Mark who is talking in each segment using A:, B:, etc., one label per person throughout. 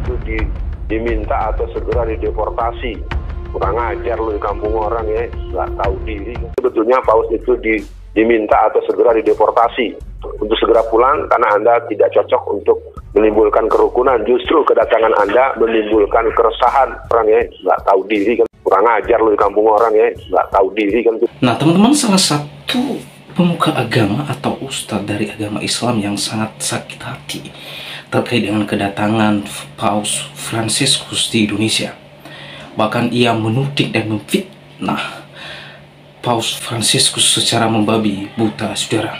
A: itu diminta atau segera dideportasi. Kurang ajar lu di kampung orang ya, nggak tahu diri. Sebetulnya Paus itu diminta atau segera dideportasi untuk segera pulang karena Anda tidak cocok untuk menimbulkan kerukunan. Justru kedatangan Anda menimbulkan keresahan. Orang ya nggak tahu diri kan. Kurang ajar lu di kampung orang ya, nggak tahu diri kan.
B: Nah teman-teman, salah satu pemuka agama atau ustadz dari agama Islam yang sangat sakit hati terkait dengan kedatangan Paus Fransiskus di Indonesia. Bahkan ia menuding dan memfitnah Paus Fransiskus secara membabi buta, saudara.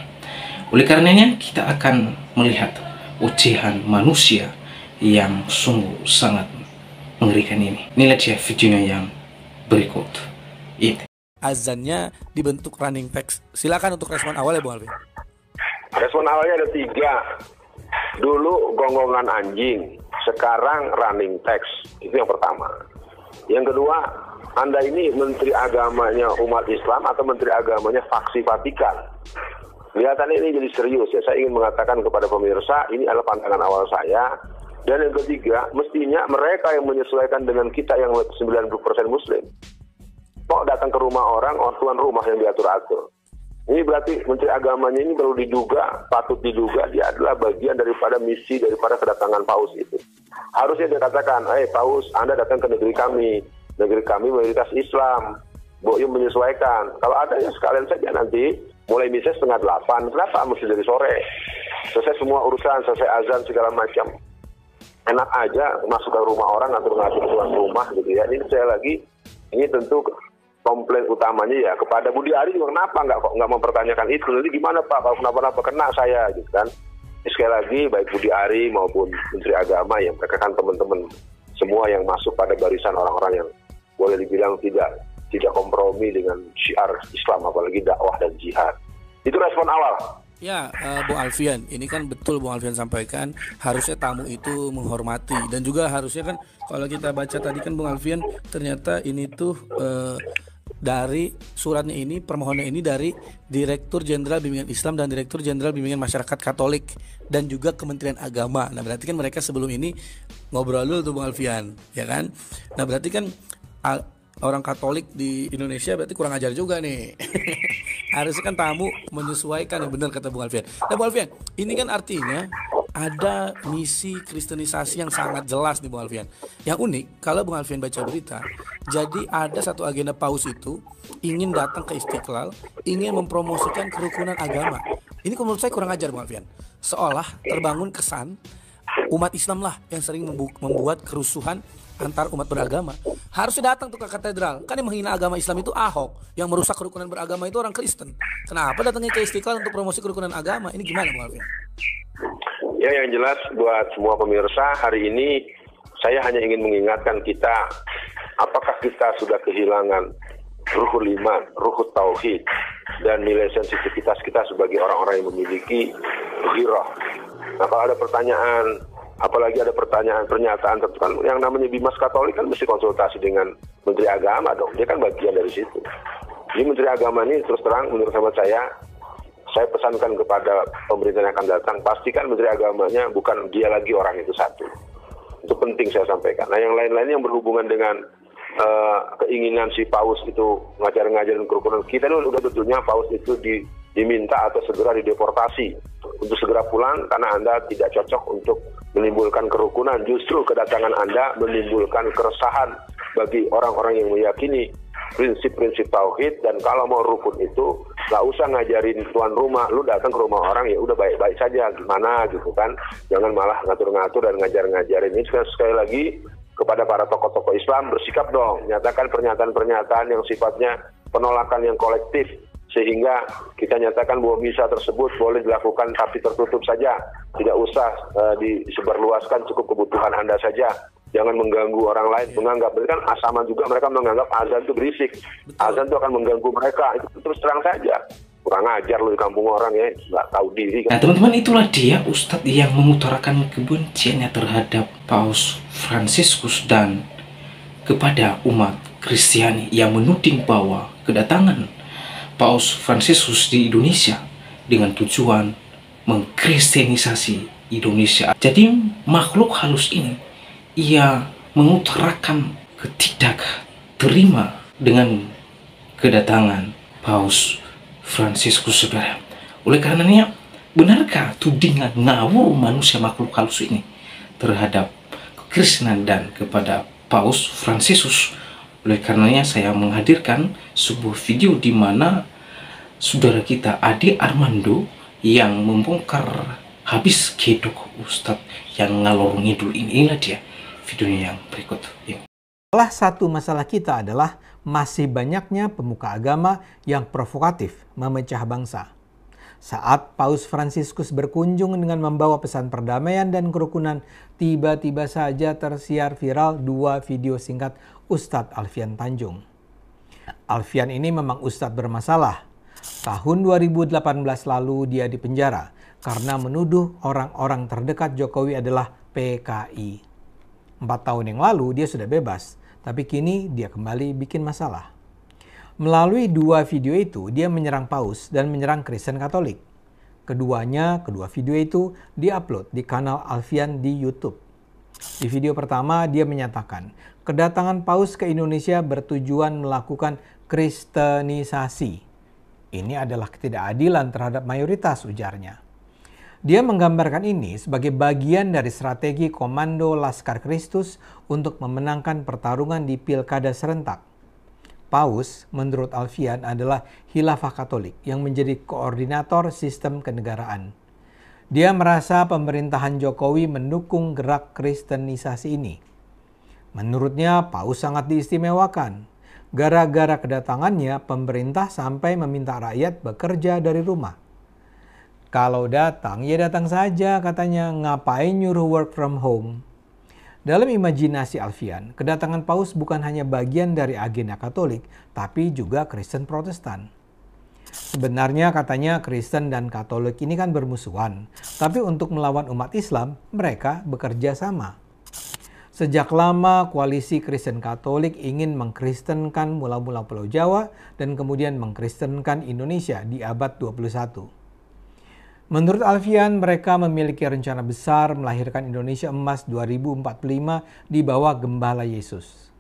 B: Oleh karenanya kita akan melihat ocehan manusia yang sungguh sangat mengerikan ini. Inilah dia videonya yang berikut ini.
C: Azannya dibentuk running text. Silakan untuk respon awal ya Bung Alvin.
A: Respon awalnya ada 3. Dulu gonggongan anjing, sekarang running text. Itu yang pertama. Yang kedua, Anda ini menteri agamanya umat Islam atau menteri agamanya faksi Vatikan? Kelihatannya ini jadi serius ya. Saya ingin mengatakan kepada pemirsa, ini adalah pandangan awal saya. Dan yang ketiga, mestinya mereka yang menyesuaikan dengan kita yang 90% Muslim. Kok datang ke rumah orang tuan rumah yang diatur-atur? Ini berarti menteri agamanya ini perlu diduga, patut diduga dia adalah bagian daripada misi daripada kedatangan Paus itu. Harusnya dia katakan, Paus, Anda datang ke negeri kami mayoritas Islam, Boyum menyesuaikan. Kalau ada ya sekalian saja nanti, mulai misa 7:30, kenapa mesti dari sore? Selesai semua urusan, selesai azan segala macam. Enak aja masuk ke rumah orang, ngatur-ngatur tuan rumah gitu ya. Ini tentu komplain utamanya ya kepada Budi Ari juga, kenapa nggak mempertanyakan itu, nanti gimana Pak kalau kenapa-napa kena saya gitu kan. Sekali lagi baik Budi Ari maupun Menteri Agama yang mereka kan teman-teman semua yang masuk pada barisan orang-orang yang boleh dibilang tidak kompromi dengan syiar Islam apalagi dakwah dan jihad. Itu respon awal.
C: Ya, Bung Alfian, ini kan betul Bung Alfian sampaikan, harusnya tamu itu menghormati, dan juga harusnya kan kalau kita baca tadi kan Bung Alfian, ternyata ini tuh dari suratnya ini, permohonan ini dari Direktur Jenderal Bimbingan Islam dan Direktur Jenderal Bimbingan Masyarakat Katolik dan juga Kementerian Agama. Nah berarti kan mereka sebelum ini ngobrol dulu tuh Bung Alfian, ya kan? Nah berarti kan orang Katolik di Indonesia berarti kurang ajar juga nih. Harusnya kan tamu menyesuaikan, yang benar kata Bung Alfian. Nah Bung Alfian, ini kan artinya ada misi kristenisasi yang sangat jelas nih Bung Alfian. Yang unik, kalau Bung Alfian baca berita, jadi ada satu agenda Paus itu ingin datang ke Istiqlal, ingin mempromosikan kerukunan agama. Ini menurut saya kurang ajar Bung Alfian. Seolah terbangun kesan umat Islam lah yang sering membuat kerusuhan antar umat beragama. Harusnya datang tuh ke katedral. Kan yang menghina agama Islam itu Ahok, yang merusak kerukunan beragama itu orang Kristen. Kenapa datangnya ke Istiqlal untuk promosi kerukunan agama? Ini gimana Bung Alfian?
A: Ya, yang jelas buat semua pemirsa, hari ini saya hanya ingin mengingatkan kita, apakah kita sudah kehilangan ruhul iman, ruhul tauhid, dan nilai sensitivitas kita sebagai orang-orang yang memiliki ghirah. Nah kalau ada pertanyaan, apalagi ada pernyataan tertentu, yang namanya Bimas Katolik kan mesti konsultasi dengan Menteri Agama dong, dia kan bagian dari situ. Jadi Menteri Agama ini terus terang menurut saya pesankan kepada pemerintah yang akan datang, pastikan Menteri Agamanya bukan dia lagi orang itu satu. Itu penting saya sampaikan. Nah yang lain-lain yang berhubungan dengan keinginan si Paus itu ngajarin kerukunan, kita ini udah betulnya Paus itu diminta atau segera dideportasi untuk segera pulang karena Anda tidak cocok untuk menimbulkan kerukunan. Justru kedatangan Anda menimbulkan keresahan bagi orang-orang yang meyakini prinsip-prinsip tauhid, dan kalau mau rukun itu nggak usah ngajarin tuan rumah, lu datang ke rumah orang ya udah baik-baik saja gimana gitu kan, jangan malah ngatur-ngatur dan ngajar-ngajarin. Ini sekali lagi kepada para tokoh-tokoh Islam, bersikap dong, nyatakan pernyataan-pernyataan yang sifatnya penolakan yang kolektif, sehingga kita nyatakan bahwa misa tersebut boleh dilakukan tapi tertutup saja, tidak usah disebarluaskan, cukup kebutuhan Anda saja. Jangan mengganggu orang lain, menganggap, berarti kan sama juga mereka menganggap azan itu berisik. Azan itu akan mengganggu mereka, itu terus terang saja. Kurang ajar lu di kampung orang ya, nggak tahu diri kan.
B: Nah teman-teman, itulah dia Ustadz yang mengutarakan kebenciannya terhadap Paus Fransiskus dan kepada umat Kristiani, yang menuding bahwa kedatangan Paus Fransiskus di Indonesia dengan tujuan mengkristenisasi Indonesia. Jadi makhluk halus ini ia mengutarakan ketidak terima dengan kedatangan Paus Fransiskus, saudara. Oleh karenanya, benarkah tudingan ngawur manusia makhluk halus ini terhadap kekristenan dan kepada Paus Fransiskus? Oleh karenanya saya menghadirkan sebuah video di mana saudara kita Ade Armando yang membongkar habis kedok Ustadz yang ngalor ngidul ini. Inilah dia videonya yang berikut.
D: Salah satu masalah kita adalah masih banyaknya pemuka agama yang provokatif memecah bangsa. Saat Paus Fransiskus berkunjung dengan membawa pesan perdamaian dan kerukunan, tiba-tiba saja tersiar viral 2 video singkat Ustadz Alfian Tanjung. Alfian ini memang Ustadz bermasalah. Tahun 2018 lalu dia dipenjara karena menuduh orang-orang terdekat Jokowi adalah PKI. 4 tahun yang lalu dia sudah bebas, tapi kini dia kembali bikin masalah. Melalui 2 video itu, dia menyerang Paus dan menyerang Kristen Katolik. Kedua video itu diupload di kanal Alfian di YouTube. Di video pertama, dia menyatakan kedatangan Paus ke Indonesia bertujuan melakukan kristenisasi. Ini adalah ketidakadilan terhadap mayoritas, ujarnya. Dia menggambarkan ini sebagai bagian dari strategi Komando Laskar Kristus untuk memenangkan pertarungan di Pilkada serentak. Paus, menurut Alfian, adalah Khilafah Katolik yang menjadi koordinator sistem kenegaraan. Dia merasa pemerintahan Jokowi mendukung gerak kristenisasi ini. Menurutnya, Paus sangat diistimewakan. Gara-gara kedatangannya, pemerintah sampai meminta rakyat bekerja dari rumah. Kalau datang, ya datang saja, katanya. Ngapain nyuruh work from home? Dalam imajinasi Alfian, kedatangan Paus bukan hanya bagian dari agenda Katolik, tapi juga Kristen Protestan. Sebenarnya katanya Kristen dan Katolik ini kan bermusuhan, tapi untuk melawan umat Islam, mereka bekerja sama. Sejak lama koalisi Kristen Katolik ingin mengkristenkan mula-mula Pulau Jawa dan kemudian mengkristenkan Indonesia di abad 21. Menurut Alfian, mereka memiliki rencana besar melahirkan Indonesia emas 2045 di bawah Gembala Yesus.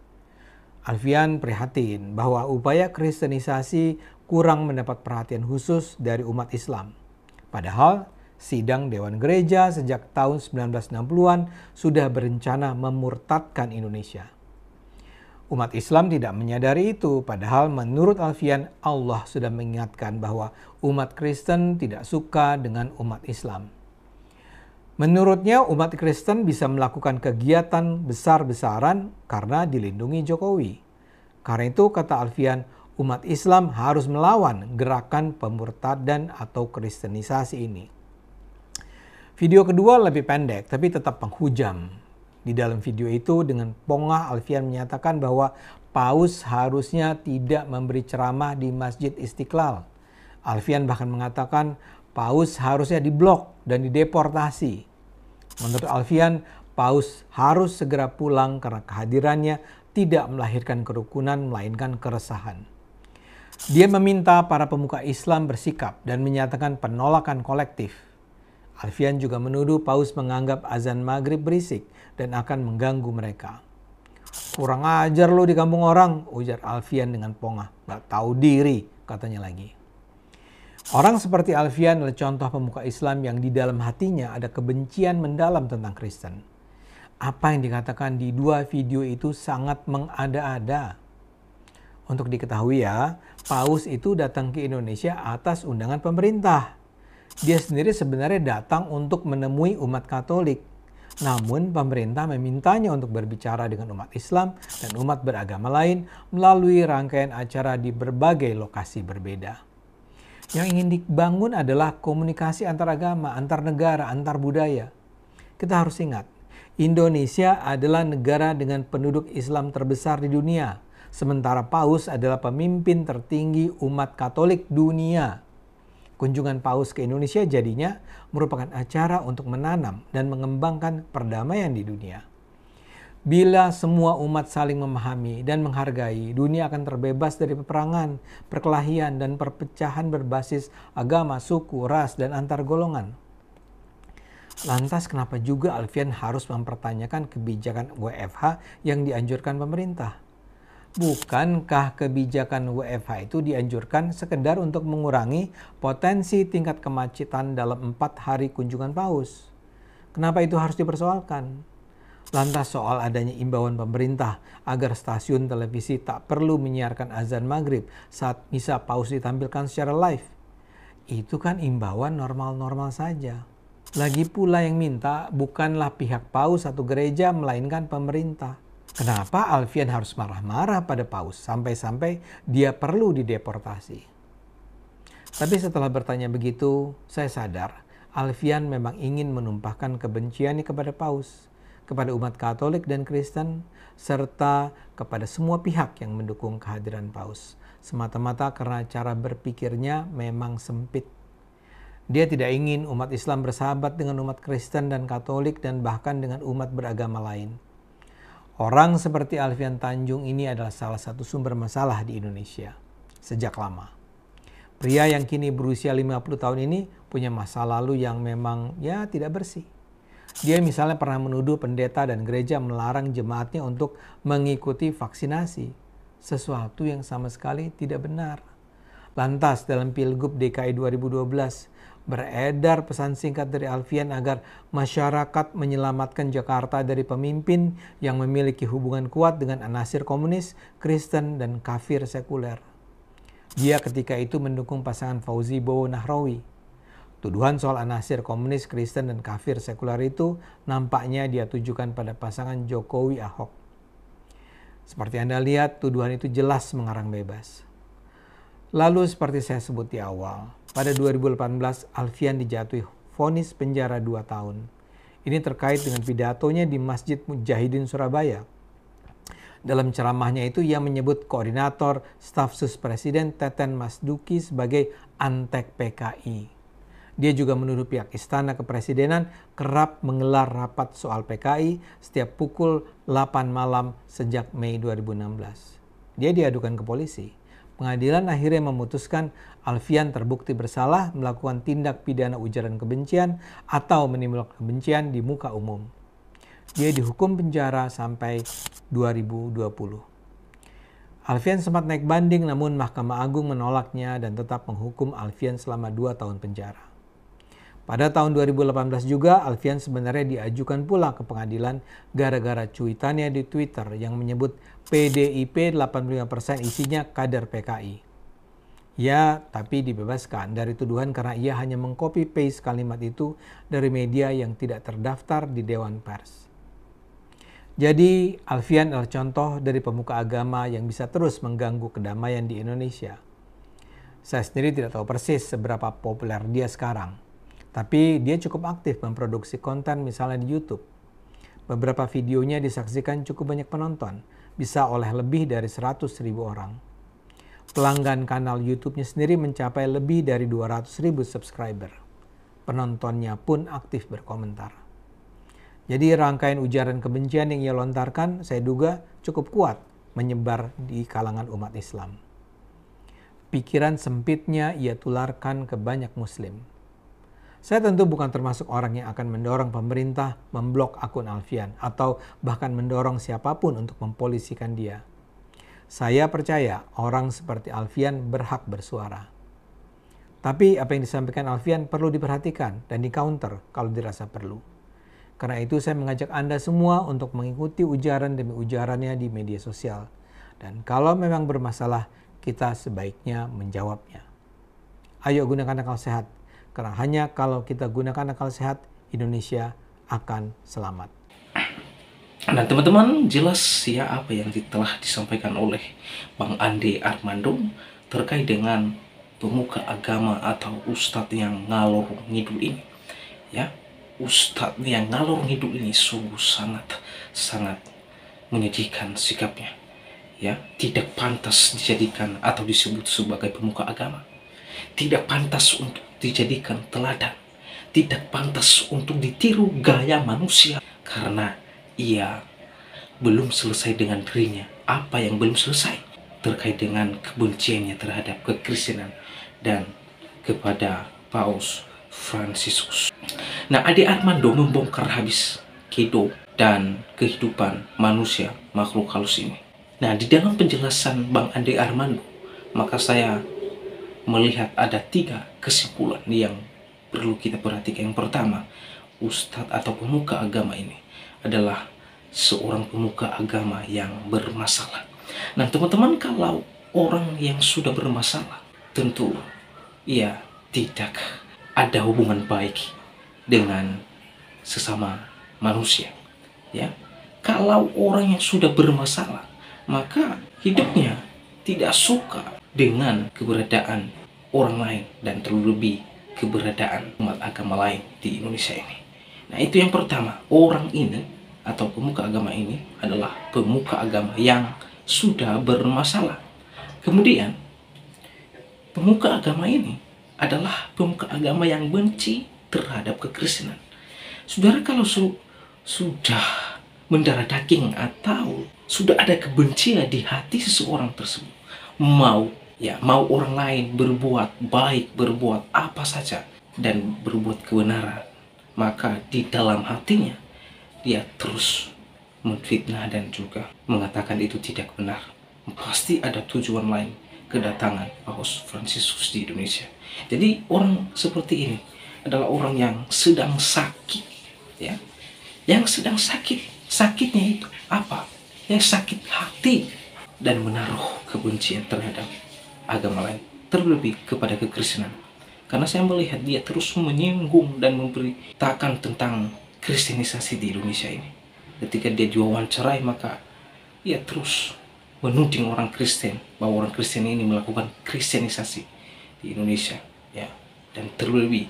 D: Alfian prihatin bahwa upaya kristenisasi kurang mendapat perhatian khusus dari umat Islam. Padahal, sidang Dewan Gereja sejak tahun 1960-an sudah berencana memurtadkan Indonesia. Umat Islam tidak menyadari itu, padahal menurut Alfian, Allah sudah mengingatkan bahwa umat Kristen tidak suka dengan umat Islam. Menurutnya, umat Kristen bisa melakukan kegiatan besar-besaran karena dilindungi Jokowi. Karena itu, kata Alfian, umat Islam harus melawan gerakan pemurtadan atau kristenisasi ini. Video kedua lebih pendek, tapi tetap menghujam. Di dalam video itu dengan pongah Alfian menyatakan bahwa Paus harusnya tidak memberi ceramah di Masjid Istiqlal. Alfian bahkan mengatakan Paus harusnya diblok dan dideportasi. Menurut Alfian, Paus harus segera pulang karena kehadirannya tidak melahirkan kerukunan melainkan keresahan. Dia meminta para pemuka Islam bersikap dan menyatakan penolakan kolektif. Alfian juga menuduh Paus menganggap azan maghrib berisik dan akan mengganggu mereka. Kurang ajar lo di kampung orang, ujar Alfian dengan pongah. Gak tahu diri, katanya lagi. Orang seperti Alfian adalah contoh pemuka Islam yang di dalam hatinya ada kebencian mendalam tentang Kristen. Apa yang dikatakan di 2 video itu sangat mengada-ada. Untuk diketahui ya, Paus itu datang ke Indonesia atas undangan pemerintah. Dia sendiri sebenarnya datang untuk menemui umat Katolik. Namun pemerintah memintanya untuk berbicara dengan umat Islam dan umat beragama lain melalui rangkaian acara di berbagai lokasi berbeda. Yang ingin dibangun adalah komunikasi antar agama, antar negara, antar budaya. Kita harus ingat, Indonesia adalah negara dengan penduduk Islam terbesar di dunia. Sementara Paus adalah pemimpin tertinggi umat Katolik dunia. Kunjungan Paus ke Indonesia jadinya merupakan acara untuk menanam dan mengembangkan perdamaian di dunia. Bila semua umat saling memahami dan menghargai, dunia akan terbebas dari peperangan, perkelahian, dan perpecahan berbasis agama, suku, ras, dan antar golongan. Lantas kenapa juga Alfian harus mempertanyakan kebijakan WFH yang dianjurkan pemerintah? Bukankah kebijakan WFH itu dianjurkan sekedar untuk mengurangi potensi tingkat kemacetan dalam 4 hari kunjungan paus? Kenapa itu harus dipersoalkan? Lantas soal adanya imbauan pemerintah agar stasiun televisi tak perlu menyiarkan azan maghrib saat misa paus ditampilkan secara live. Itu kan imbauan normal-normal saja. Lagi pula yang minta bukanlah pihak paus atau gereja melainkan pemerintah. Kenapa Alfian harus marah-marah pada paus sampai-sampai dia perlu dideportasi? Tapi setelah bertanya begitu, saya sadar Alfian memang ingin menumpahkan kebenciannya kepada paus, kepada umat Katolik dan Kristen, serta kepada semua pihak yang mendukung kehadiran paus, semata-mata karena cara berpikirnya memang sempit. Dia tidak ingin umat Islam bersahabat dengan umat Kristen dan Katolik dan bahkan dengan umat beragama lain. Orang seperti Alfian Tanjung ini adalah salah satu sumber masalah di Indonesia sejak lama. Pria yang kini berusia 50 tahun ini punya masa lalu yang memang tidak bersih. Dia misalnya pernah menuduh pendeta dan gereja melarang jemaatnya untuk mengikuti vaksinasi, sesuatu yang sama sekali tidak benar. Lantas dalam Pilgub DKI 2012 beredar pesan singkat dari Alfian agar masyarakat menyelamatkan Jakarta dari pemimpin yang memiliki hubungan kuat dengan anasir komunis, Kristen, dan kafir sekuler. Dia ketika itu mendukung pasangan Fauzi Bowo Nahrawi. Tuduhan soal anasir komunis, Kristen, dan kafir sekuler itu nampaknya dia tujukan pada pasangan Jokowi Ahok. Seperti Anda lihat, tuduhan itu jelas mengarang bebas. Lalu seperti saya sebut di awal, pada 2018 Alfian dijatuhi vonis penjara 2 tahun. Ini terkait dengan pidatonya di Masjid Mujahidin Surabaya. Dalam ceramahnya itu ia menyebut koordinator staf sus Presiden Teten Masduki sebagai antek PKI. Dia juga menuduh pihak Istana Kepresidenan kerap menggelar rapat soal PKI setiap pukul 8 malam sejak Mei 2016. Dia diadukan ke polisi. Pengadilan akhirnya memutuskan Alfian terbukti bersalah melakukan tindak pidana ujaran kebencian atau menimbulkan kebencian di muka umum. Dia dihukum penjara sampai 2020. Alfian sempat naik banding namun Mahkamah Agung menolaknya dan tetap menghukum Alfian selama 2 tahun penjara. Pada tahun 2018 juga Alfian sebenarnya diajukan pula ke pengadilan gara-gara cuitannya di Twitter yang menyebut PDIP 85% isinya kader PKI. Ya, tapi dibebaskan dari tuduhan karena ia hanya mengcopy paste kalimat itu dari media yang tidak terdaftar di Dewan Pers. Jadi Alfian adalah contoh dari pemuka agama yang bisa terus mengganggu kedamaian di Indonesia. Saya sendiri tidak tahu persis seberapa populer dia sekarang. Tapi dia cukup aktif memproduksi konten misalnya di YouTube. Beberapa videonya disaksikan cukup banyak penonton, bisa oleh lebih dari 100.000 orang. Pelanggan kanal YouTube-nya sendiri mencapai lebih dari 200.000 subscriber. Penontonnya pun aktif berkomentar. Jadi rangkaian ujaran kebencian yang ia lontarkan saya duga cukup kuat menyebar di kalangan umat Islam. Pikiran sempitnya ia tularkan ke banyak muslim. Saya tentu bukan termasuk orang yang akan mendorong pemerintah memblok akun Alfian atau bahkan mendorong siapapun untuk mempolisikan dia. Saya percaya orang seperti Alfian berhak bersuara. Tapi apa yang disampaikan Alfian perlu diperhatikan dan di-counter kalau dirasa perlu. Karena itu saya mengajak Anda semua untuk mengikuti ujaran demi ujarannya di media sosial. Dan kalau memang bermasalah, kita sebaiknya menjawabnya. Ayo gunakan akal sehat. Karena hanya kalau kita gunakan akal sehat, Indonesia akan selamat.
B: Nah teman-teman, jelas ya apa yang telah disampaikan oleh Bang Ande Armando terkait dengan pemuka agama atau ustadz yang ngalor ngidul ini. Ya, ustadz yang ngalor ngidul ini sungguh sangat menyedihkan sikapnya. Ya, tidak pantas dijadikan atau disebut sebagai pemuka agama. Tidak pantas untuk dijadikan teladan, tidak pantas untuk ditiru gaya manusia karena ia belum selesai dengan dirinya. Apa yang belum selesai terkait dengan kebenciannya terhadap kekristenan dan kepada Paus Fransiskus. Nah, Ade Armando membongkar habis kehidupan dan kehidupan manusia makhluk halus ini. Nah, di dalam penjelasan Bang Ade Armando, maka saya melihat ada 3 kesimpulan yang perlu kita perhatikan. Yang pertama, ustadz atau pemuka agama ini adalah seorang pemuka agama yang bermasalah. Nah, teman-teman, kalau orang yang sudah bermasalah, tentu ia tidak ada hubungan baik dengan sesama manusia. Ya, kalau orang yang sudah bermasalah, maka hidupnya tidak suka dengan keberadaan orang lain dan terlebih keberadaan umat agama lain di Indonesia ini. Nah, itu yang pertama. Orang ini atau pemuka agama ini adalah pemuka agama yang sudah bermasalah. Kemudian, pemuka agama ini adalah pemuka agama yang benci terhadap kekristenan. Saudara, kalau sudah mendarah daging atau sudah ada kebencian di hati seseorang tersebut, mau orang lain berbuat baik, berbuat apa saja dan berbuat kebenaran, maka di dalam hatinya dia terus menfitnah dan juga mengatakan itu tidak benar. Pasti ada tujuan lain kedatangan Paus Fransiskus di Indonesia. Jadi orang seperti ini adalah orang yang sedang sakit, ya. Yang sedang sakit. Sakitnya itu apa? Ya, sakit hati dan menaruh kebencian terhadap agama lain, terlebih kepada kekristenan. Karena saya melihat dia terus menyinggung dan memberitakan tentang kristenisasi di Indonesia ini. Ketika dia diwawancarai, maka ia terus menuding orang Kristen bahwa orang Kristen ini melakukan kristenisasi di Indonesia, ya. Dan terlebih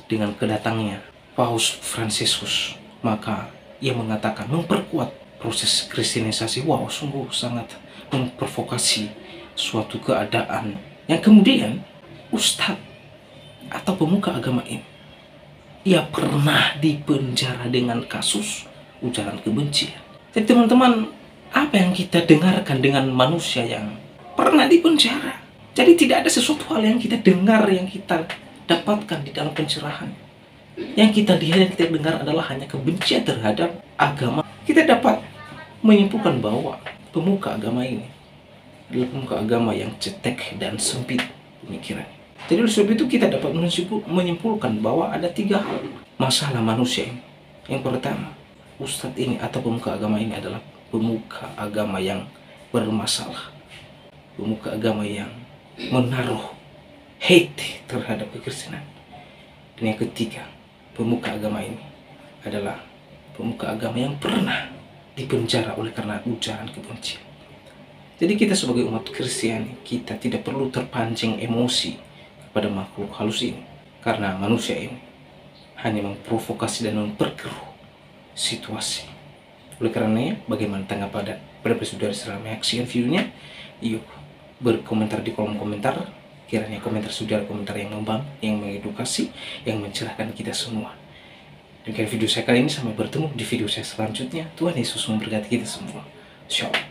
B: dengan kedatangnya Paus Fransiskus, maka ia mengatakan memperkuat proses kristenisasi. Wow, sungguh sangat memprovokasi suatu keadaan yang kemudian ustadz atau pemuka agama ini ia pernah dipenjara dengan kasus ujaran kebencian. Jadi teman-teman, apa yang kita dengarkan dengan manusia yang pernah dipenjara? Jadi tidak ada sesuatu hal yang kita dengar, yang kita dapatkan di dalam pencerahan. Yang kita lihat, yang kita dengar adalah hanya kebencian terhadap agama. Kita dapat menyimpulkan bahwa pemuka agama ini adalah pemuka agama yang cetek dan sempit pemikiran. Jadi oleh sebab itu kita dapat menyimpulkan bahwa ada 3 hal masalah manusia ini. Yang pertama, ustadz ini atau pemuka agama ini adalah pemuka agama yang bermasalah, pemuka agama yang menaruh hate terhadap kekristenan. Dan yang ketiga, pemuka agama ini adalah pemuka agama yang pernah dipenjara oleh karena ujaran kebencian. Jadi kita sebagai umat Kristiani, kita tidak perlu terpancing emosi kepada makhluk halus ini, karena manusia ini hanya memprovokasi dan memperkeruh situasi. Oleh karenanya, bagaimana tanggapan pada saudara setelah menyaksikan videonya? Yuk berkomentar di kolom komentar. Kiranya komentar saudara komentar yang membangun, yang mengedukasi, yang mencerahkan kita semua. Demikian video saya kali ini, sampai bertemu di video saya selanjutnya. Tuhan Yesus memberkati kita semua. Shalom.